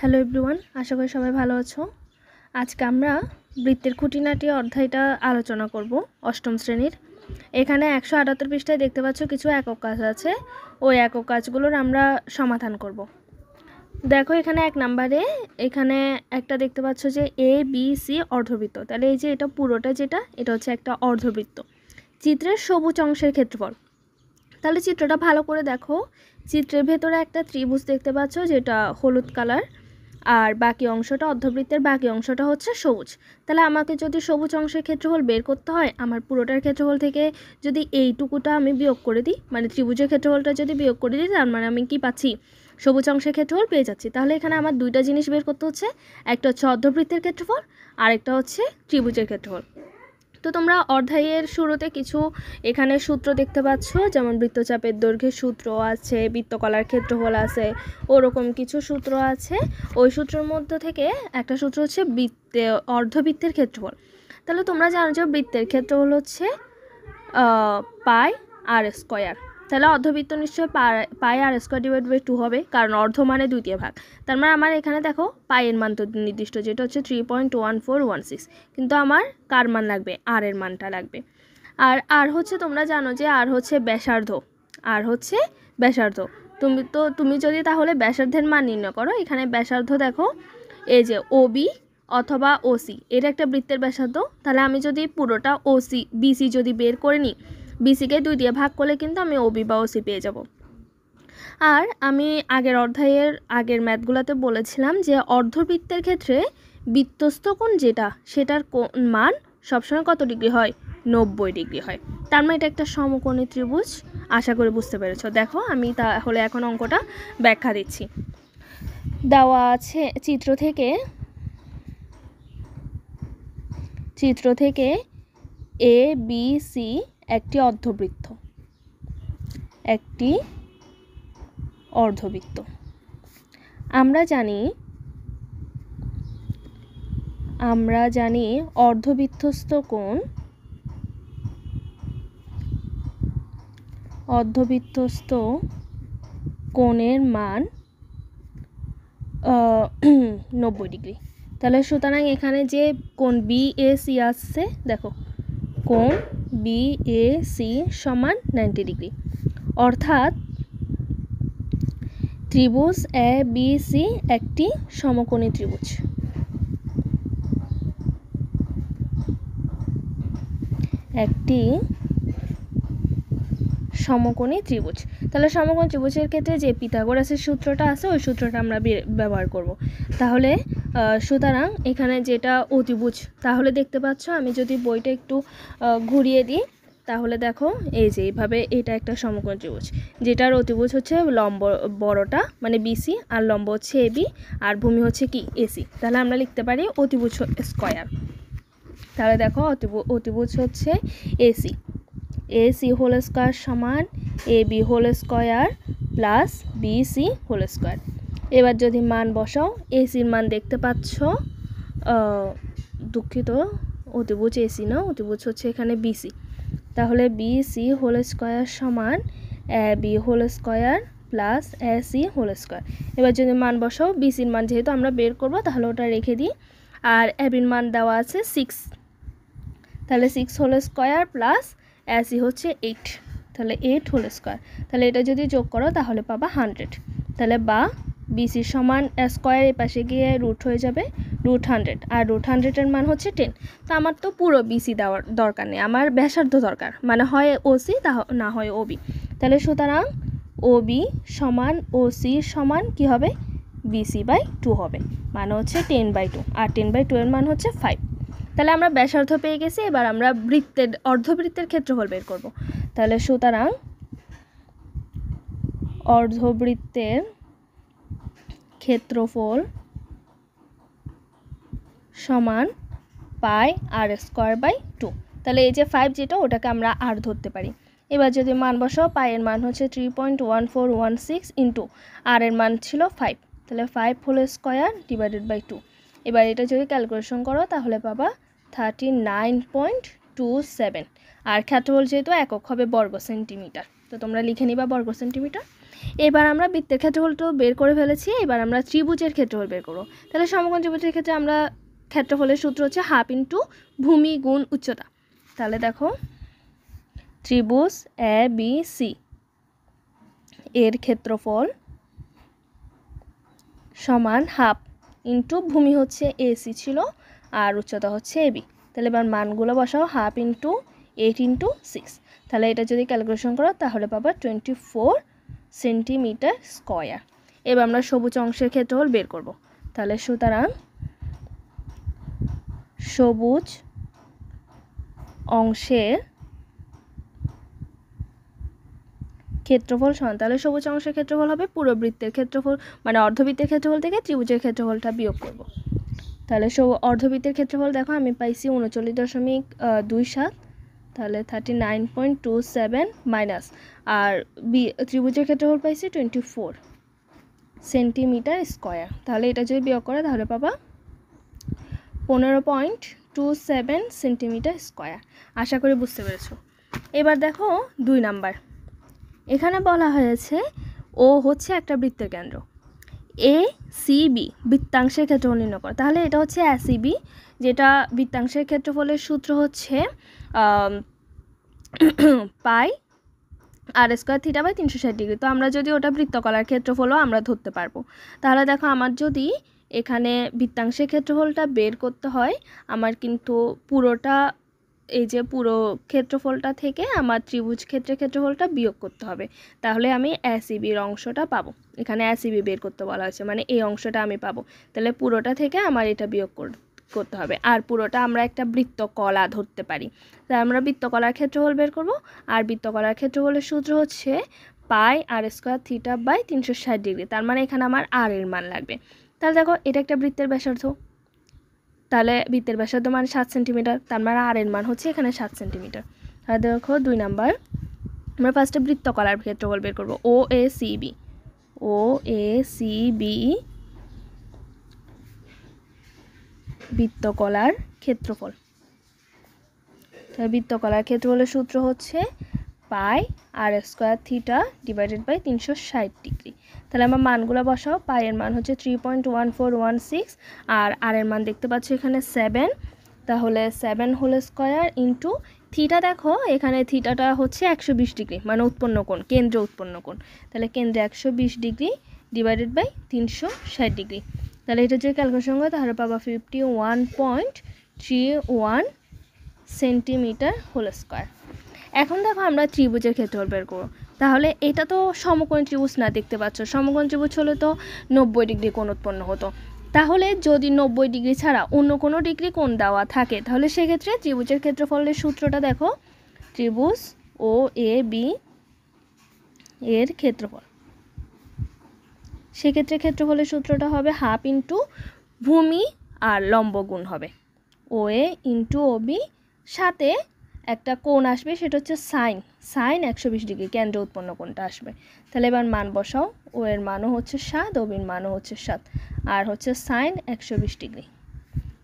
Hello everyone, আশা করি সবাই ভালো আছো। আজকে আমরা বৃত্তের খুঁটিনাটি অধ্যায়টা আলোচনা করব অষ্টম শ্রেণীর। এখানে 178 পৃষ্ঠায় দেখতে পাচ্ছ কিছু একক কাজ আছে, ওই একক কাজগুলোর আমরা সমাধান করব। দেখো এখানে 1 নম্বরে এখানে একটা দেখতে পাচ্ছ যে এ বি সি অর্ধবৃত্ত। তাহলে এই যে এটা পুরোটা যেটা এটা হচ্ছে একটা অর্ধবৃত্ত। চিত্রের সবুজ অংশের ক্ষেত্রফল। তাহলে চিত্রটা ভালো করে দেখো, চিত্রের ভেতরে একটা ত্রিভুজ দেখতে পাচ্ছ যেটা হলুদ কালার, আর বাকি অংশটা অর্ধবৃত্তের বাকি অংশটা হচ্ছে সবুজ। তাহলে আমাকে যদি সবুজ অংশের ক্ষেত্রফল বের করতে হয়, আমার পুরোটার ক্ষেত্রফল থেকে যদি এইটুকুটা আমি বিয়োগ করে দিই, মানে ত্রিভুজের ক্ষেত্রফলটা যদি বিয়োগ করে দিই, তার মানে আমি কি পাচ্ছি, সবুজ অংশের ক্ষেত্রফল পেয়ে যাচ্ছি। তাহলে এখানে আমার দুইটা জিনিস বের করতে হচ্ছে, একটা হচ্ছে অর্ধবৃত্তের ক্ষেত্রফল আর একটা হচ্ছে ত্রিভুজের ক্ষেত্রফল। তো তোমরা অধ্যায়ের শুরুতে কিছু এখানে সূত্র দেখতে পাচ্ছ, যেমন বৃত্তচাপের দৈর্ঘ্যের সূত্র আছে, বৃত্তকলার ক্ষেত্রফল আছে, ওরকম কিছু সূত্র আছে। ওই সূত্রের মধ্যে থেকে একটা সূত্র হচ্ছে অর্ধবৃত্তের ক্ষেত্রফল। তাহলে তোমরা জানো যে বৃত্তের ক্ষেত্রফল হচ্ছে পাই আর স্কয়ার। তাহলে অর্ধবৃত্ত নিশ্চয়ই পাই আর স্কয়ার ডিভাইড বাই 2 হবে, কারণ অর্ধ মানে দ্বিতীয় ভাগ। তার মানে আমার এখানে দেখো পাইয়ের মান তো নির্দিষ্ট, যেটা হচ্ছে 3.1416, কিন্তু আমার কার মান লাগবে, আর এর মানটা লাগবে। আর হচ্ছে তোমরা জানো যে আর হচ্ছে ব্যাসার্ধ, আর হচ্ছে ব্যাসার্ধ। তুমি যদি তাহলে ব্যাসার্ধের মান নির্ণয় করো, এখানে ব্যাসার্ধ দেখো এই যে ওবি অথবা ওসি, এটা একটা বৃত্তের ব্যাসার্ধ। তাহলে আমি যদি পুরোটা ওসি বিসি যদি বের করে নিই, বিসিকে 2 দিয়ে ভাগ করলে কিন্তু আমি ওবি বা ওসি পেয়ে যাব। আর আমি আগের অধ্যায়ের আগের ম্যাথগুলোতে বলেছিলাম যে অর্ধবৃত্তের ক্ষেত্রে বৃত্তস্থ কোণ যেটা, সেটার মান সবসময় কত ডিগ্রি হয়, 90 ডিগ্রি হয়। তার মানে এটা একটা সমকোণী ত্রিভুজ। আশা করি বুঝতে পেরেছো। দেখো আমি তাহলে এখন অঙ্কটা ব্যাখ্যা দিচ্ছি। দেওয়া আছে চিত্র থেকে এ বি সি একটি অর্ধবৃত্ত, আমরা জানি অর্ধবৃত্তস্থ কোণের মান 90 ডিগ্রি। তাহলে সুতরাং এখানে যে কোণ বিএসি আসছে, দেখো কোণ বিএসি সমান 90 ডিগ্রি, অর্থাৎ ত্রিভুজ এ বি সি একটি সমকোণী ত্রিভুজ। তাহলে সমকোণ ত্রিভুজের ক্ষেত্রে যে পিথাগোরাসের সূত্রটা আছে, ওই সূত্রটা আমরা ব্যবহার করব। তাহলে সুতরাং এখানে যেটা অতিভুজ, তাহলে দেখতে পাচ্ছ আমি যদি বইটা একটু ঘুরিয়ে দিই, তাহলে দেখো এই যে এইভাবে এটা একটা সমকোণ ত্রিভুজ, যেটার অতিভুজ হচ্ছে লম্ব বড়টা মানে বিসি, আর লম্ব হচ্ছে এবি, আর ভূমি হচ্ছে কি এসি। তাহলে আমরা লিখতে পারি অতিভুজ স্কয়ার। তাহলে দেখো অতিভুজ হচ্ছে এসি হোল স্কয়ার সমান AB whole square plus BC whole square. এবার যদি মান বসাও, এসির মান দেখতে পাচ্ছ, দুঃখিত, অতিভুজ এসি না, অতিভুজ হচ্ছে এখানে বিসি। তাহলে বিসি হোল স্কয়ার সমান B whole square plus AC whole square. এবার যদি মান বসাও, বিসির মান যেহেতু আমরা বের করব, তাহলে ওটা রেখে দিই। আর এবির মান দেওয়া আছে 6, তাহলে 6 হোল স্কয়ার প্লাস এসি হচ্ছে 8, তাহলে 8 হোল স্কয়ার। তাহলে এটা যদি যোগ করো তাহলে পাবা 100। তাহলে বা বিসি সমান স্কয়ার এই পাশে গিয়ে রুট হয়ে যাবে √100, আর √100 মান হচ্ছে 10। তো আমার তো পুরো বিসি দেওয়ার দরকার নেই, আমার ব্যাসার্ধ দরকার, মানে হয় ওসি না হয় ওবি। তাহলে সুতরাং ওবি সমান ওসি সমান কি হবে, BC/2 হবে, মানে হচ্ছে 10/2, আর 10/2 এর মান হচ্ছে 5। তাহলে আমরা ব্যাসার্ধ পেয়ে গেছি। এবার আমরা অর্ধবৃত্তের ক্ষেত্রফল বের করব। তাহলে সুতরাং অর্ধবৃত্তের ক্ষেত্রফল সমান পাই আর স্কয়ার বাই 2। তাহলে এই যে 5 যেটা, ওটাকে আমরা আর ধরতে পারি। এবার যদি মান বসাও, পাই এর মান হচ্ছে 3.1416 ইন্টু আর এর মান ছিল 5, তাহলে 5 হোল স্কয়ার ডিভাইডেড বাই 2। এবার এটা যদি ক্যালকুলেশন করো তাহলে পাবা 39.27। আর ক্ষেত্রফল যেহেতু একক হবে বর্গ সেন্টিমিটার, তো তোমরা লিখে নিবা বর্গ সেন্টিমিটার। এবার আমরা বৃত্তের ক্ষেত্রফলটাও বের করে ফেলেছি, এবার আমরা ত্রিভুজের ক্ষেত্রফল বের করব। তাহলে সমকোণ ত্রিভুজের ক্ষেত্রে আমরা ক্ষেত্রফলের সূত্র হচ্ছে হাফ ইন্টু ভূমি গুণ উচ্চতা। তাহলে দেখো ত্রিভুজ এ বি সি এর ক্ষেত্রফল সমান হাফ ইন্টু ভূমি হচ্ছে এসি ছিল আর উচ্চতা হচ্ছে এবি। তাহলে এবার মানগুলো বসাও, হাফ ইন্টু 8 ইন্টু 6। তাহলে এটা যদি ক্যালকুলেশন করো তাহলে পাবা 24 সেন্টিমিটার স্কয়ার। এবার আমরা সবুজ অংশের ক্ষেত্রফল বের করব। তাহলে সুতরাং সবুজ অংশের ক্ষেত্রফল সমান, তাহলে সবুজ অংশের ক্ষেত্রফল হবে পুরো বৃত্তের ক্ষেত্রফল মানে অর্ধবৃত্তের ক্ষেত্রফল থেকে ত্রিভুজের ক্ষেত্রফলটা বিয়োগ করব। তাহলে অর্ধবৃত্তের ক্ষেত্রফল দেখো আমি পাইছি 39.27, তাহলে 39.27 মাইনাস, আর ত্রিভুজের ক্ষেত্রফল পাইছি 24 সেন্টিমিটার স্কয়ার। তাহলে এটা যদি বিয়োগ করে তাহলে পাবা 15.27 সেন্টিমিটার স্কয়ার। আশা করি বুঝতে পেরেছো। এবার দেখো 2 নাম্বার, এখানে বলা হয়েছে ও হচ্ছে একটা বৃত্তের কেন্দ্র, এ সি বি বৃত্তাংশের ক্ষেত্রফল নির্ণয় করো। তাহলে এটা হচ্ছে এসিবি, যেটা বৃত্তাংশের ক্ষেত্রফলের সূত্র হচ্ছে pi r square theta by 360 degree. তো আমরা যদি ওটা বৃত্তকলার ক্ষেত্রফলও আমরা ধরতে পারবো। তাহলে দেখো আমার যদি এখানে বৃত্তাংশের ক্ষেত্রফলটা বের করতে হয়, আমার কিন্তু পুরোটা এই যে পুরো ক্ষেত্রফলটা থেকে আমার ত্রিভুজ ক্ষেত্রের ক্ষেত্রফলটা বিয়োগ করতে হবে। তাহলে আমি এসিবির অংশটা পাবো। এখানে এসিবি বের করতে বলা হয়েছে, মানে এই অংশটা আমি পাবো। তাহলে পুরোটা থেকে আমার এটা বিয়োগ করতে হবে। আর পুরোটা আমরা একটা বৃত্তকলা ধরতে পারি, তাই আমরা বৃত্তকলার ক্ষেত্রফল বের করব। আর বৃত্তকলার ক্ষেত্রফলের সূত্র হচ্ছে pi r square theta by 360 degree. তার মানে এখানে আমার আর এর মান লাগবে। তাহলে দেখো এটা একটা বৃত্তের ব্যাসার্ধ, তাহলে বৃত্তের ব্যাসার্ধ মানে 7 সেন্টিমিটার, তার মানে আর এর মান হচ্ছে এখানে 7 সেন্টিমিটার। আর দেখো 2 নাম্বার, আমরা ফার্স্টে বৃত্তকলার ক্ষেত্রফল বের করব। ও এ সি বি বৃত্তকলার ক্ষেত্রফল। তাহলে বৃত্তকলার ক্ষেত্রফলের সূত্র হচ্ছে pi r square theta divided by 360 degree. তাহলে আমার মানগুলো বসাও। পাই এর মান হচ্ছে 3.1416 আর এর মান দেখতে পাচ্ছ এখানে 7, তাহলে 7 হোল স্কোয়ার ইন্টু থিটা, দেখো এখানে থিটাটা হচ্ছে 120 ডিগ্রি মানে উৎপন্ন কোণ, কেন্দ্রে উৎপন্ন কোণ। তাহলে কেন্দ্রে 120 ডিগ্রি ডিভাইডেড বাই 360 ডিগ্রি। তাহলে এটা যদি ক্যালকুলেশন করে তাহলে পাবা 51.31 সেন্টিমিটার হোল স্কোয়ার। এখন দেখো আমরা ত্রিভুজের ক্ষেত্রফল বের করব। তাহলে এটা তো সমকোণ ত্রিভুজ না, দেখতে পাচ্ছ সমকোণ ত্রিভুজ হলে তো 90 ডিগ্রি কোণ উৎপন্ন হতো। তাহলে যদি 90 ডিগ্রি ছাড়া অন্য কোনো ডিগ্রি কোণ দেওয়া থাকে তাহলে সেক্ষেত্রে ত্রিভুজের ক্ষেত্রফলের সূত্রটা দেখো, ত্রিভুজ ও এ বি এর ক্ষেত্রফল, সেক্ষেত্রে ক্ষেত্রফলের সূত্রটা হবে হাফ ইন্টু ভূমি আর লম্ব গুণ হবে ও এ ইন্টু ও বি, সাথে একটা কোণ আসবে সেটা হচ্ছে সাইন 120 ডিগ্রি, কেন্দ্রে উৎপন্ন কোণটা আসবে। তাহলে এবার মান বসাও, ও এর মানও হচ্ছে 7, ও বির মানও হচ্ছে 7 আর হচ্ছে সাইন 120 ডিগ্রি।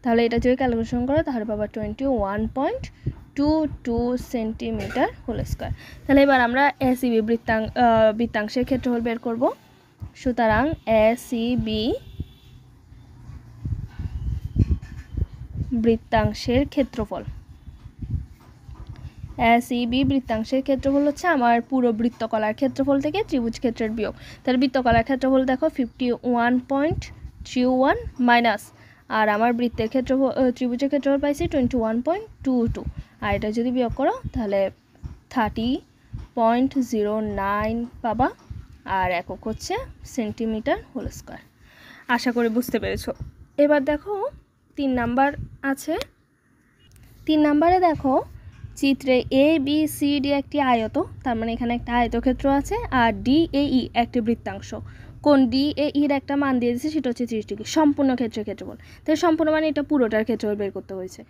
তাহলে এটা যদি ক্যালকুলেশন করো তাহলে পাবা 21.22 সেন্টিমিটার হোল স্কোয়ার। তাহলে এবার আমরা এসিবি বৃত্তাংশের ক্ষেত্রফল বের করব। সুতরাং এসিবি বৃত্তাংশের ক্ষেত্রফল, এসিবি বৃত্তাংশের ক্ষেত্রফল হচ্ছে আমার পুরো বৃত্তকলার ক্ষেত্রফল থেকে ত্রিভুজ ক্ষেত্রের বিয়োগ। তাহলে বৃত্তকলার ক্ষেত্রফল দেখো 51.31 মাইনাস, আর আমার বৃত্তের ক্ষেত্রফল ত্রিভুজের ক্ষেত্রফল পাইছি 21.22, আর এটা যদি বিয়োগ করো তাহলে 30.09 পাবা, আর একক হচ্ছে সেন্টিমিটার হোল স্কোয়ার। আশা করি বুঝতে পেরেছো। এবার দেখো 3 নাম্বার আছে। 3 নাম্বারে দেখো চিত্রে এ বি সি ডি একটি আয়ত, তার মানে এখানে একটা আয়তক্ষেত্র আছে, আর ডি এ ই একটি বৃত্তাংশ। কোন ডি এ ইর একটা মান দিয়ে দিয়েছে সেটা হচ্ছে 30 ডিগ্রি, সম্পূর্ণ ক্ষেত্রের ক্ষেত্রফল। তাহলে সম্পূর্ণ মানে এটা পুরোটার ক্ষেত্রফল বের করতে হয়েছে।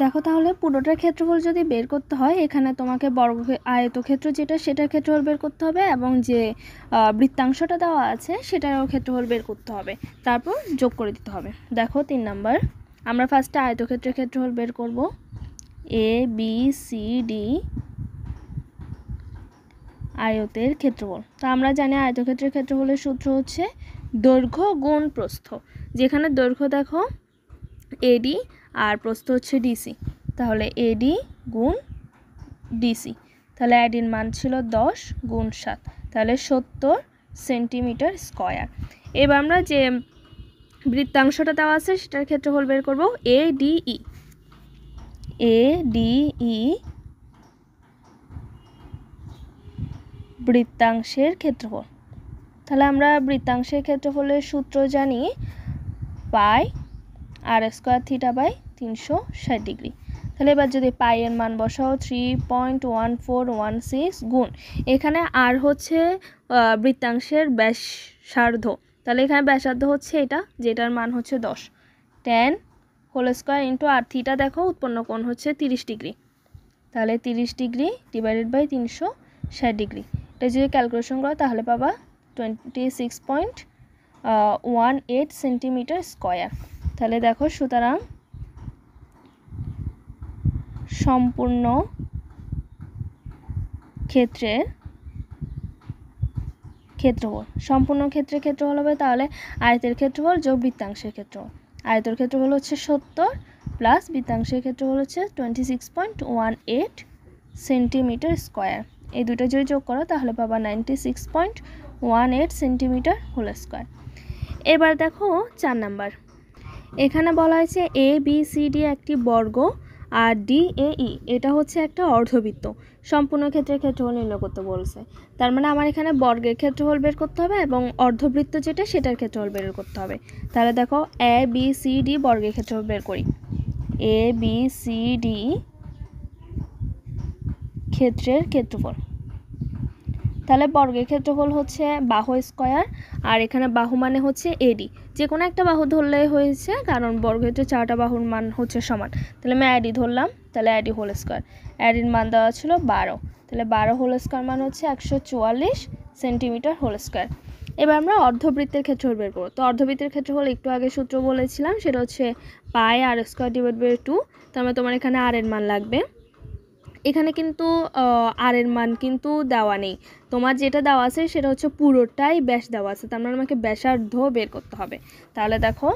দেখো তাহলে পুরোটার ক্ষেত্রফল যদি বের করতে হয় এখানে তোমাকে আয়তক্ষেত্র যেটা সেটার ক্ষেত্রফল বের করতে হবে, এবং যে বৃত্তাংশটা দেওয়া আছে সেটারও ক্ষেত্রফল বের করতে হবে, তারপর যোগ করে দিতে হবে। দেখো 3 নাম্বার, আমরা ফার্স্টে আয়তক্ষেত্রের ক্ষেত্রফল বের করব। এ বি সি ডি আয়তের ক্ষেত্রফল। তো আমরা জানি আয়তক্ষেত্রের ক্ষেত্রফলের সূত্র হচ্ছে দৈর্ঘ্য গুণ প্রস্থ, যেখানে দৈর্ঘ্য দেখো এডি আর প্রস্থ হচ্ছে ডিসি, তাহলে এডি গুণ ডিসি, তাহলে এডির মান ছিল 10 গুণ 7, তাহলে 70 সেন্টিমিটার স্কয়ার। এবার আমরা যে বৃত্তাংশটা দেওয়া আছে সেটার ক্ষেত্রফল বের করব, এডিই। এডিই বৃত্তাংশের ক্ষেত্রফল। তাহলে আমরা বৃত্তাংশের ক্ষেত্রফলের সূত্র জানি পাই আর স্কয়ার থিটা বাই 360 ডিগ্রি। তাহলে এবার যদি পাই এর মান বসাও 3.1416 গুণ, এখানে আর হচ্ছে বৃত্তাংশের ব্যাসার্ধ, তাহলে এখানে ব্যাসার্ধ হচ্ছে এটা, যেটার মান হচ্ছে 10, 10 হোল স্কয়ার ইন্টু আর থিটা দেখো উৎপন্ন কোণ হচ্ছে 30 ডিগ্রি, তাহলে 30 ডিগ্রি ডিভাইডেড বাই 360 ডিগ্রি। এটা যদি ক্যালকুলেশন করো তাহলে পাবা 26.18 সেন্টিমিটার স্কয়ার। তাহলে দেখো সুতরাং সম্পূর্ণ ক্ষেত্রের ক্ষেত্রফল, সম্পূর্ণ ক্ষেত্রের ক্ষেত্রফল হবে তাহলে আয়তের ক্ষেত্রফল যোগ বৃত্তাংশের ক্ষেত্রফল। আয়তের ক্ষেত্রফল হচ্ছে 70 প্লাস বৃত্তাংশের ক্ষেত্রফল হচ্ছে 26.18 সেন্টিমিটার স্কয়ার। এই দুটো যদি যোগ করো তাহলে পাবা 96.18 সেন্টিমিটার হোল স্কয়ার। এবার দেখো 4 নাম্বার, এখানে বলা হয়েছে এ বি সি ডি একটি বর্গ আর ডি এ ই এটা হচ্ছে একটা অর্ধবৃত্ত, সম্পূর্ণ ক্ষেত্রের ক্ষেত্রফল নির্ণয় করতে বলছে। তার মানে আমার এখানে বর্গের ক্ষেত্রফল বের করতে হবে এবং অর্ধবৃত্ত যেটা সেটার ক্ষেত্রফল বের করতে হবে। তাহলে দেখো এ বি সি ডি বর্গের ক্ষেত্রফল বের করি, এ বি সি ডি ক্ষেত্রের ক্ষেত্রফল। তাহলে বর্গের ক্ষেত্রফল হচ্ছে বাহু স্কয়ার, আর এখানে বাহু মানে হচ্ছে এডি, যে কোনো একটা বাহু ধরলেই হয়েছে কারণ বর্গক্ষেত্রে 4টা বাহুর মান হচ্ছে সমান। তাহলে আমি এডি ধরলাম, তাহলে এডি হোল স্কয়ার, এডির মান দেওয়া ছিল 12, তাহলে 12 হোল স্কয়ার মান হচ্ছে 144 সেন্টিমিটার হোল স্কয়ার। এবার আমরা অর্ধবৃত্তের ক্ষেত্রফল বের করব। তো অর্ধবৃত্তের ক্ষেত্রফল একটু আগে সূত্র বলেছিলাম, সেটা হচ্ছে pi R square divide by 2, তার মানে তোমার এখানে আর এর মান লাগবে। এখানে কিন্তু আর এর মান কিন্তু দেওয়া নেই, তোমার যেটা দেওয়া আছে সেটা হচ্ছে পুরোটাই ব্যাস দেওয়া আছে, তার মানে আমাকে ব্যাসার্ধ বের করতে হবে। তাহলে দেখো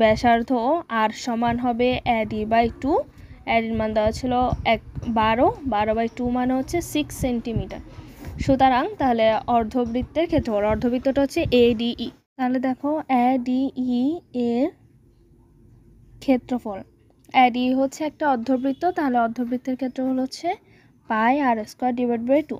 ব্যাসার্ধ আর সমান হবে এডি বাই 2, এডির মান দেওয়া ছিল 12, 12 বাই 2 মানে হচ্ছে 6 সেন্টিমিটার। সুতরাং তাহলে অর্ধবৃত্তের ক্ষেত্রফল, অর্ধবৃত্তটা হচ্ছে এডিই। তাহলে দেখো এডিই এর ক্ষেত্রফল, এডি হচ্ছে একটা অর্ধবৃত্ত, তাহলে অর্ধবৃত্তের ক্ষেত্রফল হচ্ছে pi R square divide by 2।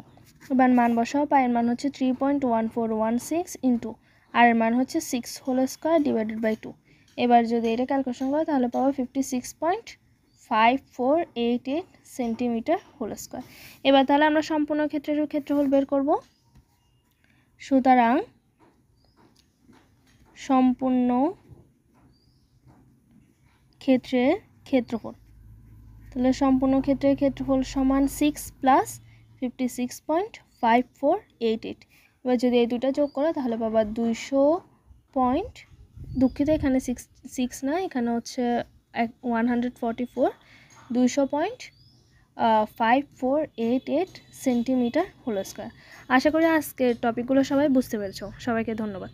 এবার মান বসাও, পাই এর মান হচ্ছে 3.1416 ইন্টু আর এর মান হচ্ছে 6 হোল স্কয়ার ডিভাইডেড বাই 2। এবার যদি এটা ক্যালকুলেশন করো তাহলে পাবো 56.5488 সেন্টিমিটার হোল স্কয়ার। এবার তাহলে আমরা সম্পূর্ণ ক্ষেত্রের ক্ষেত্রফল বের করব। সুতরাং সম্পূর্ণ ক্ষেত্রের ক্ষেত্রফল, তাহলে সম্পূর্ণ ক্ষেত্রের ক্ষেত্রফল সমান 6 প্লাস 56.5488। এবার যদি এই দুটো যোগ করো তাহলে পাবা 200 পয়েন্ট, দুঃখিত এখানে 6 না, এখানে হচ্ছে 144, 200.5488 সেন্টিমিটার হোল স্কয়ার। আশা করি আজকের টপিকগুলো সবাই বুঝতে পেরেছো। সবাইকে ধন্যবাদ।